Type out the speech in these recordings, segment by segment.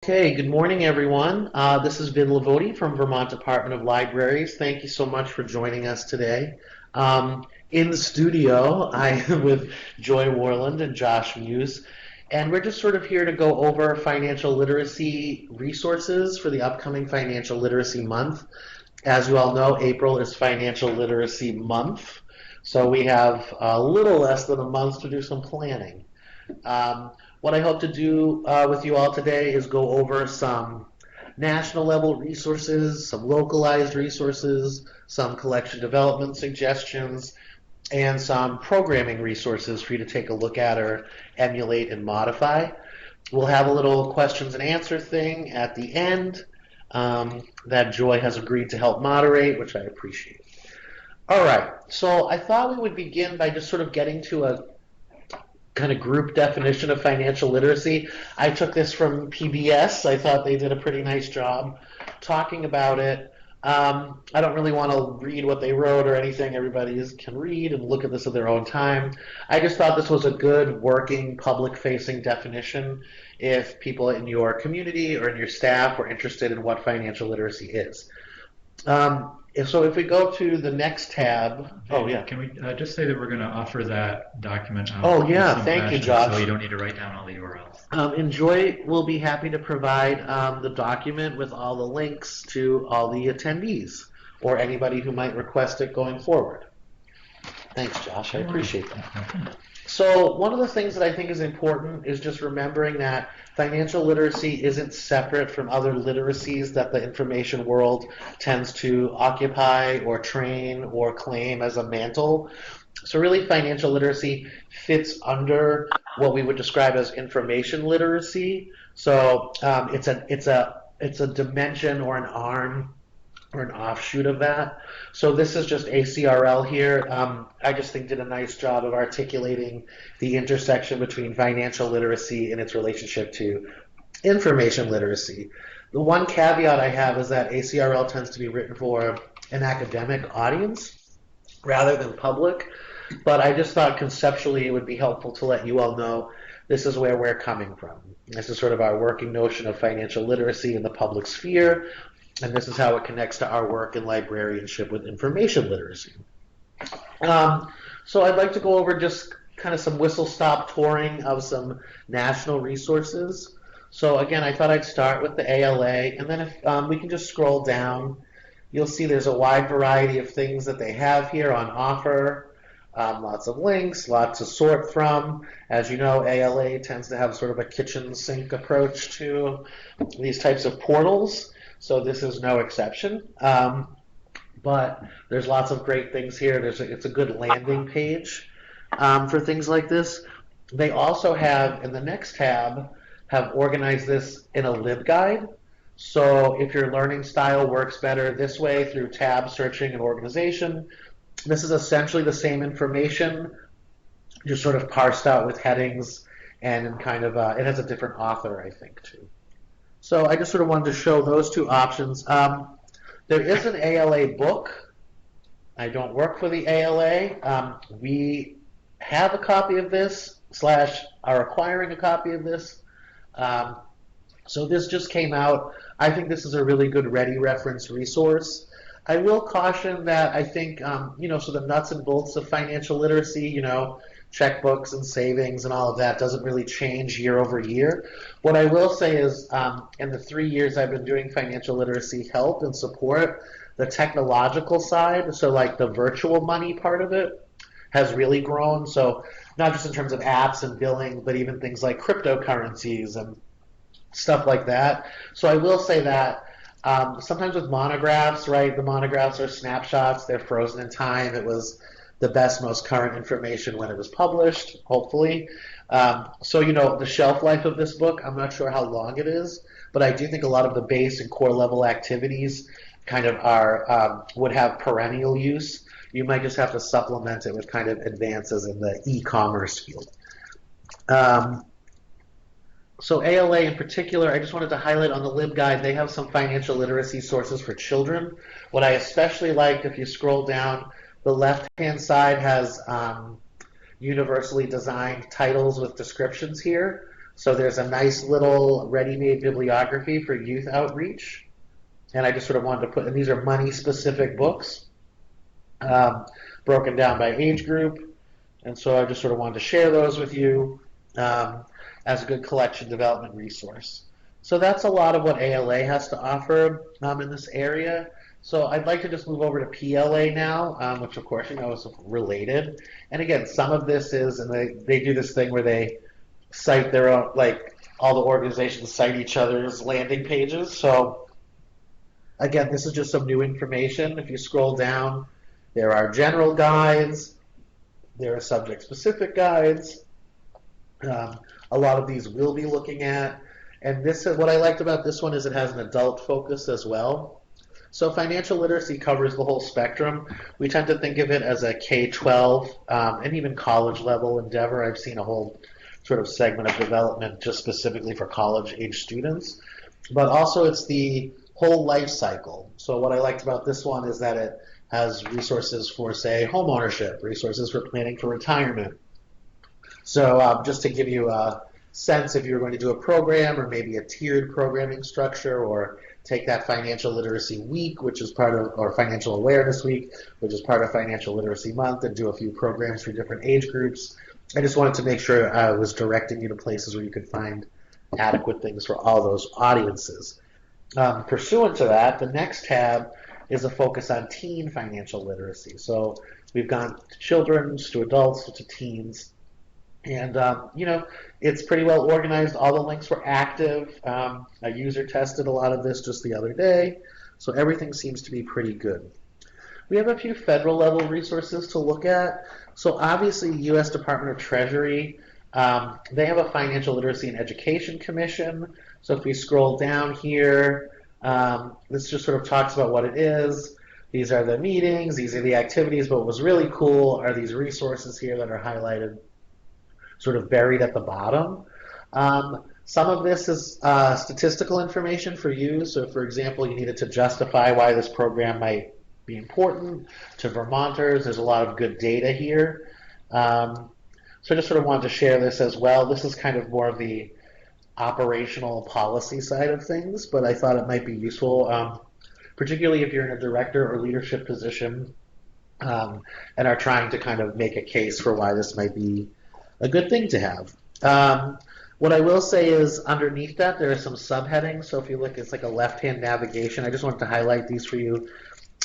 Okay, good morning, everyone. This is Vin Livoti from Vermont Department of Libraries. Thank you so much for joining us today. In the studio, I am with Joy Warland and Josh Muse, and we're just sort of here to go over financial literacy resources for the upcoming Financial Literacy Month. As you all know, April is Financial Literacy Month, so we have a little less than a month to do some planning. What I hope to do with you all today is go over some national level resources, some localized resources, some collection development suggestions, and some programming resources for you to take a look at or emulate and modify. We'll have a little questions and answer thing at the end that Joy has agreed to help moderate, which I appreciate. All right, so I thought we would begin by just sort of getting to a kind of group definition of financial literacy. I took this from PBS. I thought they did a pretty nice job talking about it. I don't really want to read what they wrote or anything. Everybody can read and look at this at their own time. I just thought this was a good working public-facing definition if people in your community or in your staff were interested in what financial literacy is. So if we go to the next tab, Can we just say that we're going to offer that document out? Oh yeah, thank you, Josh. So you don't need to write down all the URLs. And Joy will be happy to provide the document with all the links to all the attendees or anybody who might request it going forward. Thanks, Josh. I appreciate that. So one of the things that I think is important is just remembering that financial literacy isn't separate from other literacies that the information world tends to occupy or train or claim as a mantle. So really financial literacy fits under what we would describe as information literacy. So it's a dimension or an arm or an offshoot of that. So this is just ACRL here. I just think did a nice job of articulating the intersection between financial literacy and its relationship to information literacy. The one caveat I have is that ACRL tends to be written for an academic audience rather than public, but I just thought conceptually it would be helpful to let you all know this is where we're coming from. This is sort of our working notion of financial literacy in the public sphere, and this is how it connects to our work in librarianship with information literacy. So I'd like to go over just kind of some whistle-stop touring of some national resources. So again, I thought I'd start with the ALA, and then if we can just scroll down, you'll see there's a wide variety of things that they have here on offer. Lots of links, lots to sort from. As you know, ALA tends to have sort of a kitchen sink approach to these types of portals. So this is no exception, but there's lots of great things here. It's a good landing page for things like this. They also have, in the next tab, have organized this in a LibGuide. So if your learning style works better this way through tab searching and organization, this is essentially the same information, just sort of parsed out with headings and kind of, it has a different author, I think, too. So I just sort of wanted to show those two options. There is an ALA book. I don't work for the ALA. We have a copy of this / are acquiring a copy of this. So this just came out. I think this is a really good ready reference resource. I will caution that I think, so the nuts and bolts of financial literacy, checkbooks and savings and all of that doesn't really change year over year. What I will say is in the 3 years I've been doing financial literacy help and support, the technological side, so like the virtual money part of it, has really grown. So not just in terms of apps and billing, but even things like cryptocurrencies and stuff like that. So I will say that sometimes with monographs, right, the monographs are snapshots, they're frozen in time. It was the best, most current information when it was published, hopefully. So, the shelf life of this book, I'm not sure how long it is, but I do think a lot of the base and core level activities kind of would have perennial use. You might just have to supplement it with kind of advances in the e-commerce field. So ALA in particular, I just wanted to highlight on the LibGuide, they have some financial literacy sources for children. What I especially liked, if you scroll down, the left-hand side has universally designed titles with descriptions here. So there's a nice little ready-made bibliography for youth outreach. And I just sort of wanted to put, and these are money-specific books, um, broken down by age group. And so I just sort of wanted to share those with you as a good collection development resource. So that's a lot of what ALA has to offer in this area. So I'd like to just move over to PLA now, which of course you know is related. And again, some of this is, and they do this thing where they cite their own, like all the organizations cite each other's landing pages. So again, this is just some new information. If you scroll down, there are general guides, there are subject-specific guides. A lot of these we'll be looking at. And this is what I liked about this one is it has an adult focus as well. So financial literacy covers the whole spectrum. We tend to think of it as a K-12 and even college level endeavor. I've seen a whole sort of segment of development just specifically for college age students. But also it's the whole life cycle. So what I liked about this one is that it has resources for, say, home ownership, resources for planning for retirement. So just to give you a sense, if you're going to do a program or maybe a tiered programming structure, or take that financial literacy week, which is part of, or financial awareness week, which is part of financial literacy month, and do a few programs for different age groups. I just wanted to make sure I was directing you to places where you could find adequate things for all those audiences. Pursuant to that, the next tab is a focus on teen financial literacy. So we've gone to children, to adults, to teens. And, you know, it's pretty well organized. All the links were active. A user tested a lot of this just the other day. So everything seems to be pretty good. We have a few federal level resources to look at. So obviously, U.S. Department of Treasury, they have a Financial Literacy and Education Commission. So if we scroll down here, this just sort of talks about what it is. These are the meetings, these are the activities, but what was really cool are these resources here that are highlighted, sort of buried at the bottom. Some of this is statistical information for you. So for example, you needed to justify why this program might be important to Vermonters. There's a lot of good data here. So I just sort of wanted to share this as well. This is kind of more of the operational policy side of things, but I thought it might be useful, particularly if you're in a director or leadership position and are trying to kind of make a case for why this might be a good thing to have. What I will say is underneath that there are some subheadings. So if you look, it's like a left-hand navigation. I just wanted to highlight these for you.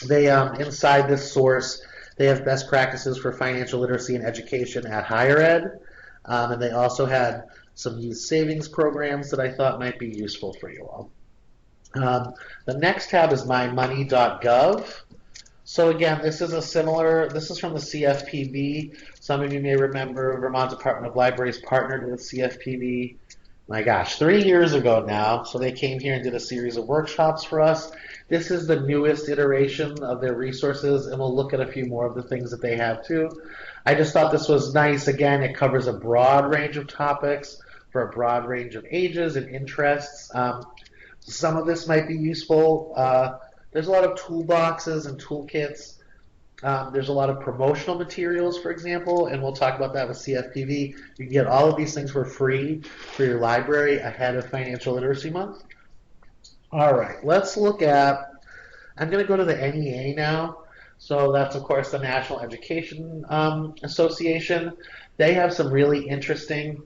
They inside this source, they have best practices for financial literacy and education at higher ed, and they also had some youth savings programs that I thought might be useful for you all. The next tab is mymoney.gov. So again, this is from the CFPB. Some of you may remember Vermont Department of Libraries partnered with CFPB, my gosh, 3 years ago now. So they came here and did a series of workshops for us. This is the newest iteration of their resources, and we'll look at a few more of the things that they have too. I just thought this was nice. Again, it covers a broad range of topics for a broad range of ages and interests. Some of this might be useful. There's a lot of toolboxes and toolkits. There's a lot of promotional materials, for example, and we'll talk about that with CFPB. You can get all of these things for free for your library ahead of Financial Literacy Month. All right, let's look at, I'm going to go to the NEA now. So that's, of course, the National Education Association. They have some really interesting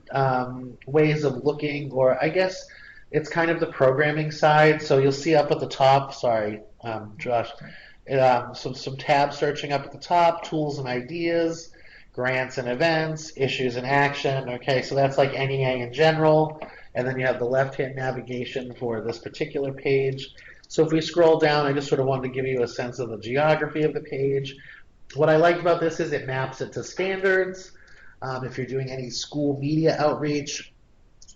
ways of looking, or I guess it's kind of the programming side. So you'll see up at the top, sorry, Josh, some tab searching up at the top, tools and ideas, grants and events, issues and action. Okay, so that's like NEA in general. And then you have the left-hand navigation for this particular page. So if we scroll down, I just sort of wanted to give you a sense of the geography of the page. What I like about this is it maps it to standards. If you're doing any school media outreach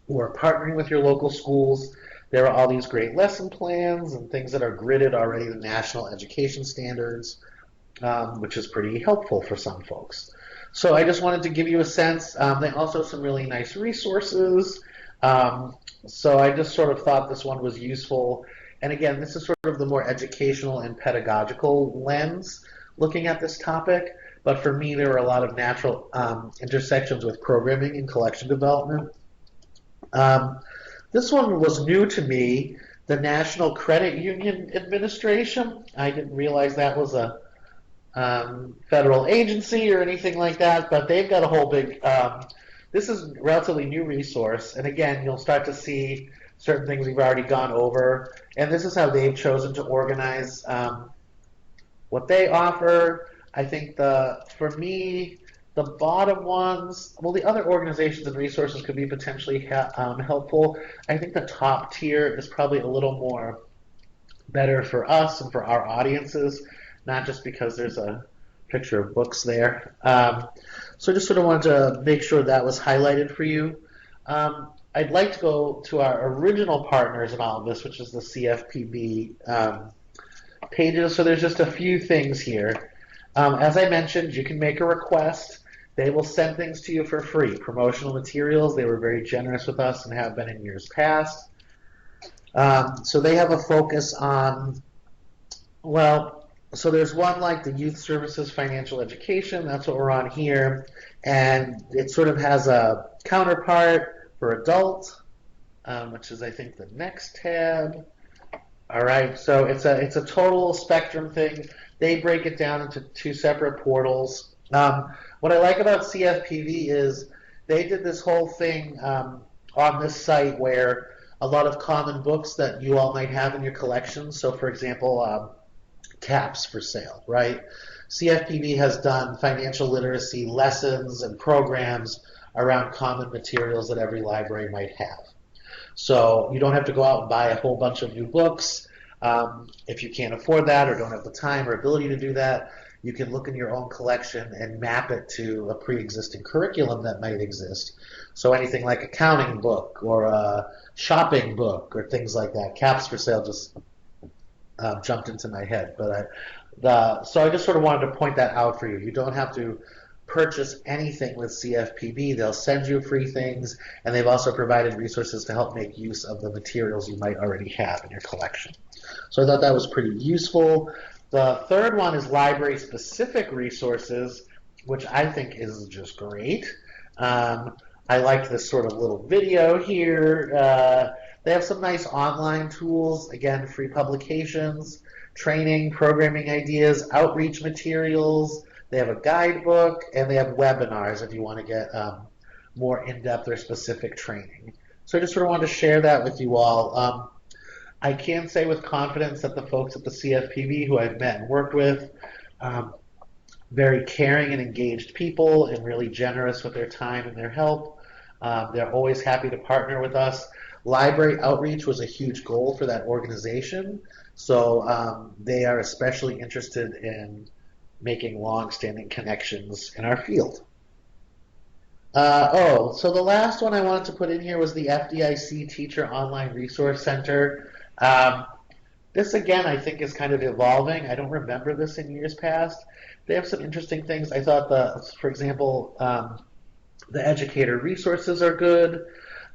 or partnering with your local schools, there are all these great lesson plans and things that are gridded already to national education standards, which is pretty helpful for some folks. So I just wanted to give you a sense. They also have some really nice resources. So I just sort of thought this one was useful. And again, this is sort of the more educational and pedagogical lens looking at this topic. But for me, there were a lot of natural intersections with programming and collection development. This one was new to me, the National Credit Union Administration. I didn't realize that was a federal agency or anything like that, but they've got a whole big, this is a relatively new resource, and again, you'll start to see certain things we've already gone over, and this is how they've chosen to organize what they offer. I think for me, the bottom ones, well, the other organizations and resources could be potentially helpful. I think the top tier is probably a little more better for us and for our audiences, not just because there's a picture of books there. So I just sort of wanted to make sure that was highlighted for you. I'd like to go to our original partners in all of this, which is the CFPB pages. So there's just a few things here. As I mentioned, you can make a request. They will send things to you for free. Promotional materials, they were very generous with us and have been in years past. So they have a focus on, well, so there's one like the Youth Services Financial Education. That's what we're on here. And it sort of has a counterpart for adult, which is, I think, the next tab. All right, so it's a total spectrum thing. They break it down into two separate portals. What I like about CFPB is they did this whole thing on this site where a lot of common books that you all might have in your collection. So, for example, caps for sale, right? CFPB has done financial literacy lessons and programs around common materials that every library might have. So you don't have to go out and buy a whole bunch of new books. If you can't afford that or don't have the time or ability to do that, you can look in your own collection and map it to a pre-existing curriculum that might exist. So anything like accounting book or a shopping book or things like that. Caps for sale just jumped into my head. So I just sort of wanted to point that out for you. You don't have to purchase anything with CFPB. They'll send you free things, and they've also provided resources to help make use of the materials you might already have in your collection. So I thought that was pretty useful. The third one is library-specific resources, which I think is just great. I liked this sort of little video here. They have some nice online tools, again, free publications, training, programming ideas, outreach materials. They have a guidebook, and they have webinars if you want to get more in-depth or specific training. So I just sort of wanted to share that with you all. I can say with confidence that the folks at the CFPB who I've met and worked with, very caring and engaged people and really generous with their time and their help. They're always happy to partner with us. Library outreach was a huge goal for that organization, so they are especially interested in making long-standing connections in our field. So the last one I wanted to put in here was the FDIC Teacher Online Resource Center. This, again, I think is kind of evolving. I don't remember this in years past. They have some interesting things. I thought, for example, the educator resources are good.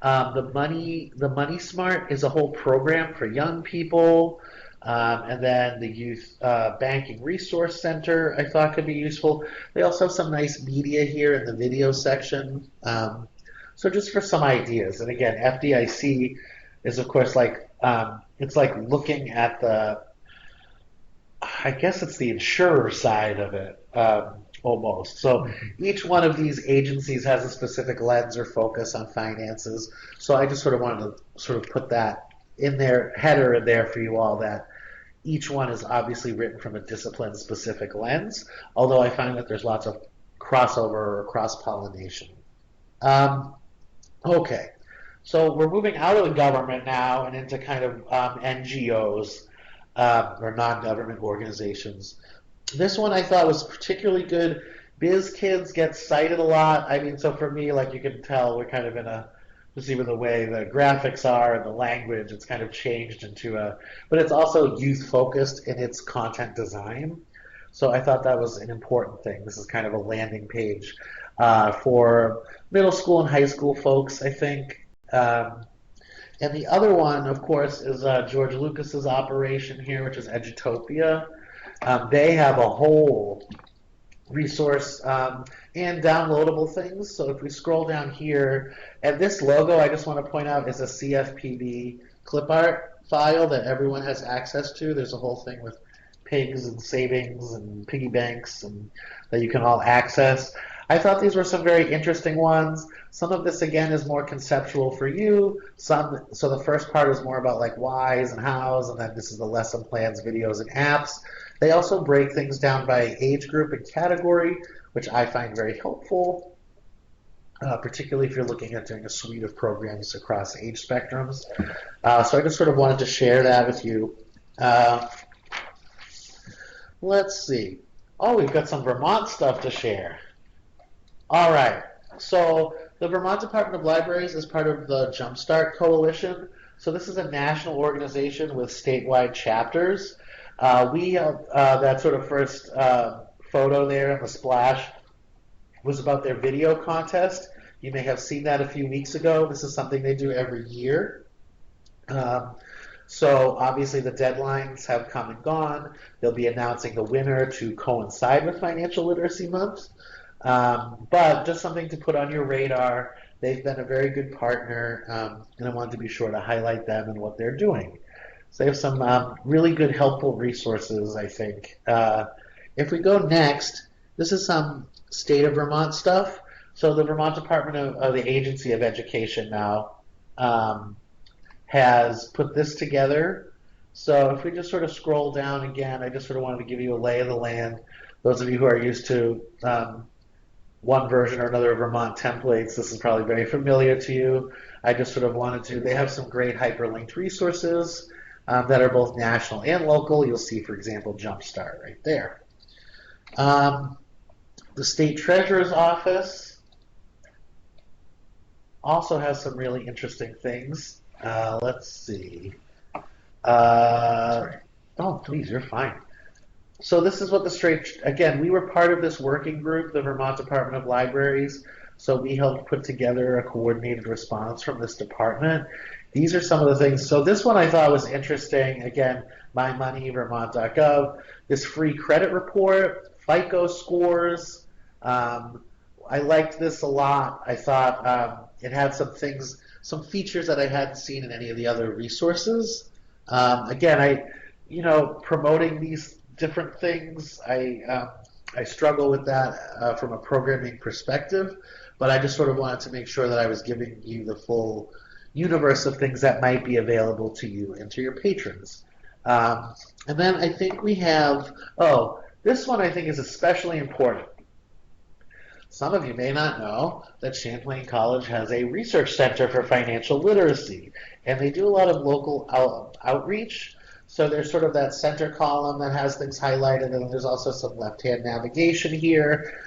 The Money Smart is a whole program for young people. And then the Youth Banking Resource Center I thought could be useful. They also have some nice media here in the video section. So just for some ideas. And again, FDIC is, of course, like it's like looking at I guess it's the insurer side of it almost. So each one of these agencies has a specific lens or focus on finances. So I just sort of wanted to sort of put that in their header in there for you all, that each one is obviously written from a discipline-specific lens, although I find that there's lots of crossover or cross-pollination. Okay, so we're moving out of the government now and into kind of NGOs, or non-government organizations. This one I thought was particularly good. Biz Kids gets cited a lot. I mean, so for me, like you can tell, we're kind of in just even the way the graphics are and the language, it's kind of changed into but it's also youth focused in its content design. So I thought that was an important thing. This is kind of a landing page for middle school and high school folks, I think. And the other one, of course, is George Lucas's operation here, which is Edutopia. They have a whole resource and downloadable things. So if we scroll down here, and this logo I just want to point out is a CFPB clip art file that everyone has access to. There's a whole thing with pigs and savings and piggy banks and that you can all access. I thought these were some very interesting ones. Some of this again is more conceptual for you. So the first part is more about like whys and hows, and then this is the lesson plans, videos, and apps. They also break things down by age group and category, which I find very helpful, particularly if you're looking at doing a suite of programs across age spectrums. So I just sort of wanted to share that with you. Let's see. Oh, we've got some Vermont stuff to share. All right. So the Vermont Department of Libraries is part of the Jumpstart Coalition. So this is a national organization with statewide chapters. We have that sort of first photo there in the splash was about their video contest. You may have seen that a few weeks ago. This is something they do every year. So obviously the deadlines have come and gone. They'll be announcing the winner to coincide with Financial Literacy Month. But just something to put on your radar. They've been a very good partner, and I wanted to be sure to highlight them and what they're doing. So they have some really good, helpful resources, I think. If we go next, this is some state of Vermont stuff. So the Vermont Department of the Agency of Education now has put this together. So if we just sort of scroll down again, I just sort of wanted to give you a lay of the land. Those of you who are used to one version or another of Vermont templates, this is probably very familiar to you. I just sort of wanted to, they have some great hyperlinked resources that are both national and local. You'll see, for example, Jumpstart right there. The State Treasurer's Office also has some really interesting things. Let's see. Oh, please, you're fine. So this is what again, we were part of this working group, the Vermont Department of Libraries, so we helped put together a coordinated response from this department. These are some of the things. So this one I thought was interesting. Again, mymoneyvermont.gov. This free credit report, FICO scores. I liked this a lot. I thought it had some things, some features that I hadn't seen in any of the other resources. Again, promoting these different things, I struggle with that from a programming perspective, but I just sort of wanted to make sure that I was giving you the full universe of things that might be available to you and to your patrons. And then I think we have, this one I think is especially important. Some of you may not know that Champlain College has a research center for financial literacy, and they do a lot of local outreach. So there's sort of that center column that has things highlighted, and there's also some left-hand navigation here.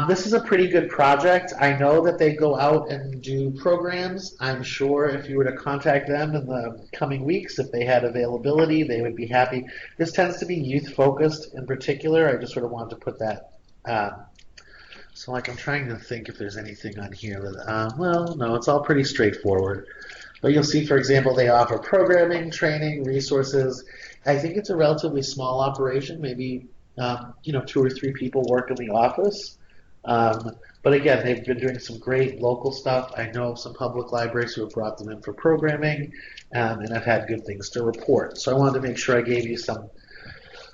This is a pretty good project. I know that they go out and do programs. I'm sure if you were to contact them in the coming weeks, if they had availability, they would be happy. This tends to be youth-focused in particular. I just sort of wanted to put that. So I'm trying to think if there's anything on here that, well, no, it's all pretty straightforward. But you'll see, for example, they offer programming, training, resources. I think it's a relatively small operation. Maybe 2 or 3 people work in the office. But again, they've been doing some great local stuff. I know of some public libraries who have brought them in for programming, and I've had good things to report. So I wanted to make sure I gave you some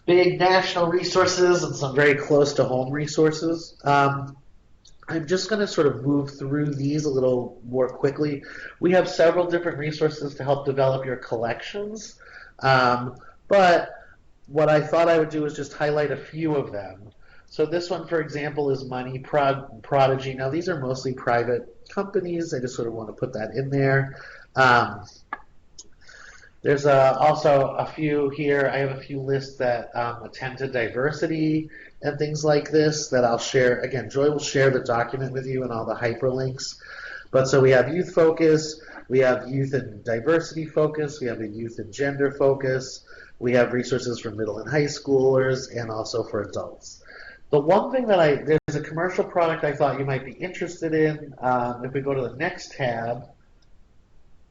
big national resources and some very close to home resources. I'm just going to sort of move through these a little more quickly. We have several different resources to help develop your collections, but what I thought I would do is just highlight a few of them. So this one, for example, is Money Prodigy. Now, these are mostly private companies. I just sort of want to put that in there. There's also a few here. I have a few lists that attend to diversity and things like this that I'll share. Again, Joy will share the document with you and all the hyperlinks. But so we have youth focus, we have youth and diversity focus, we have a youth and gender focus, we have resources for middle and high schoolers, and also for adults. The one thing that there's a commercial product I thought you might be interested in. If we go to the next tab.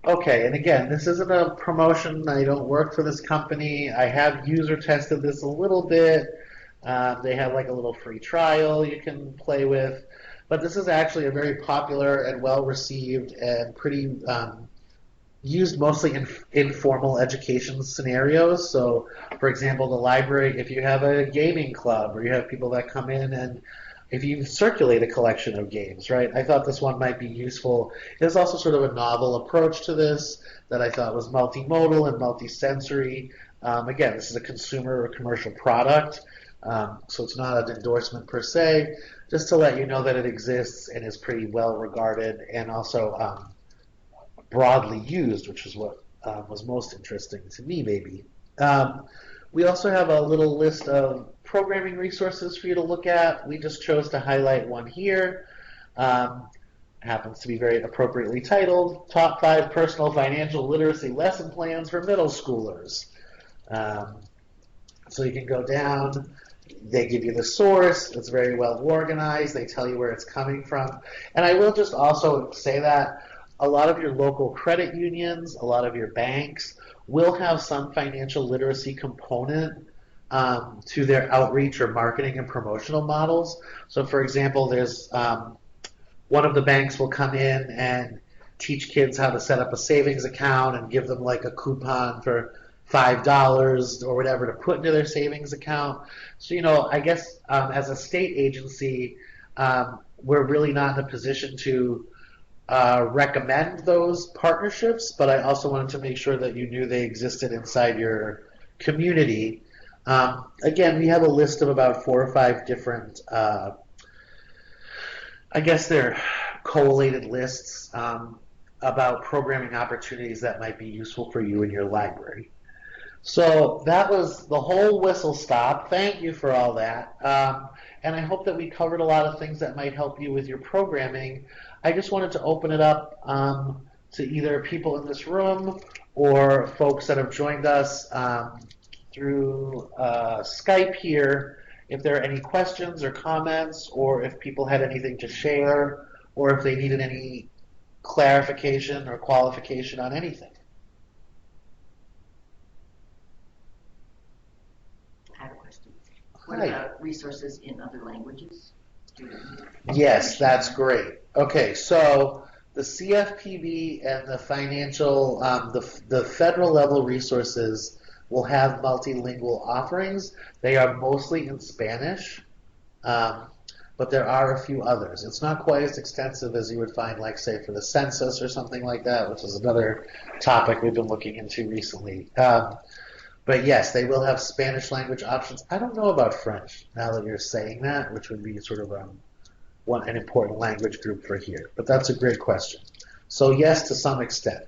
Okay, and again, this isn't a promotion. I don't work for this company. I have user tested this a little bit. They have like a little free trial you can play with. But this is actually a very popular and well received and pretty used mostly in informal education scenarios. So, for example, the library, if you have a gaming club or you have people that come in and if you circulate a collection of games, right? I thought this one might be useful. There's also sort of a novel approach to this that I thought was multimodal and multisensory. Again, this is a consumer or commercial product, so it's not an endorsement per se, just to let you know that it exists and is pretty well regarded and also broadly used, which is what was most interesting to me, maybe. We also have a little list of programming resources for you to look at. We just chose to highlight one here. Happens to be very appropriately titled, Top 5 Personal Financial Literacy Lesson Plans for Middle Schoolers. So you can go down. They give you the source. It's very well organized. They tell you where it's coming from. And I will just also say that a lot of your local credit unions, a lot of your banks will have some financial literacy component to their outreach or marketing and promotional models. So, for example, there's one of the banks will come in and teach kids how to set up a savings account and give them like a coupon for $5 or whatever to put into their savings account. So, I guess as a state agency, we're really not in a position to recommend those partnerships, but I also wanted to make sure that you knew they existed inside your community. Again, we have a list of about 4 or 5 different, I guess they're collated lists about programming opportunities that might be useful for you in your library. So that was the whole whistle stop. Thank you for all that. And I hope that we covered a lot of things that might help you with your programming. I just wanted to open it up to either people in this room or folks that have joined us through Skype here, if there are any questions or comments, or if people had anything to share, or if they needed any clarification or qualification on anything. I have a question. What about resources in other languages? Yes, that's great. Okay, so the CFPB and the financial, the federal level resources will have multilingual offerings. They are mostly in Spanish, but there are a few others. It's not quite as extensive as you would find, like, say, for the census or something like that, which is another topic we've been looking into recently. But yes, they will have Spanish language options. I don't know about French, now that you're saying that, which would be sort of an important language group for here. But that's a great question. So yes, to some extent.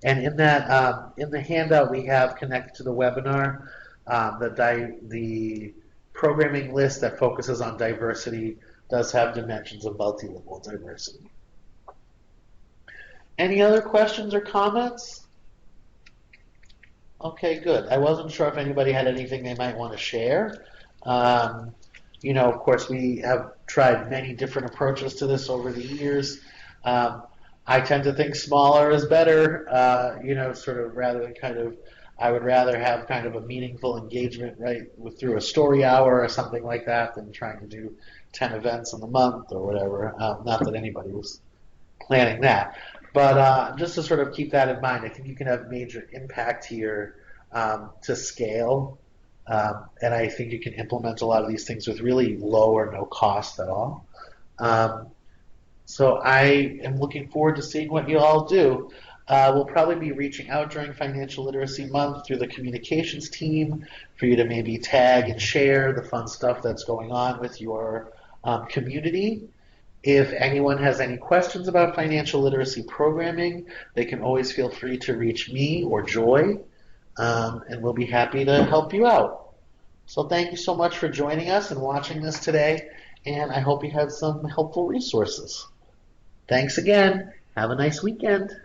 And in that, in the handout we have connected to the webinar, the programming list that focuses on diversity does have dimensions of multilingual diversity. Any other questions or comments? Okay, good. I wasn't sure if anybody had anything they might want to share. Of course, we have tried many different approaches to this over the years. I tend to think smaller is better, sort of rather than I would rather have kind of a meaningful engagement, right, through a story hour or something like that than trying to do 10 events in a month or whatever. Not that anybody was planning that. But just to sort of keep that in mind, I think you can have major impact here to scale. And I think you can implement a lot of these things with really low or no cost at all. So I am looking forward to seeing what you all do. We'll probably be reaching out during Financial Literacy Month through the communications team for you to maybe tag and share the fun stuff that's going on with your community. If anyone has any questions about financial literacy programming, they can always feel free to reach me or Joy, and we'll be happy to help you out. So thank you so much for joining us and watching this today, and I hope you had some helpful resources. Thanks again. Have a nice weekend.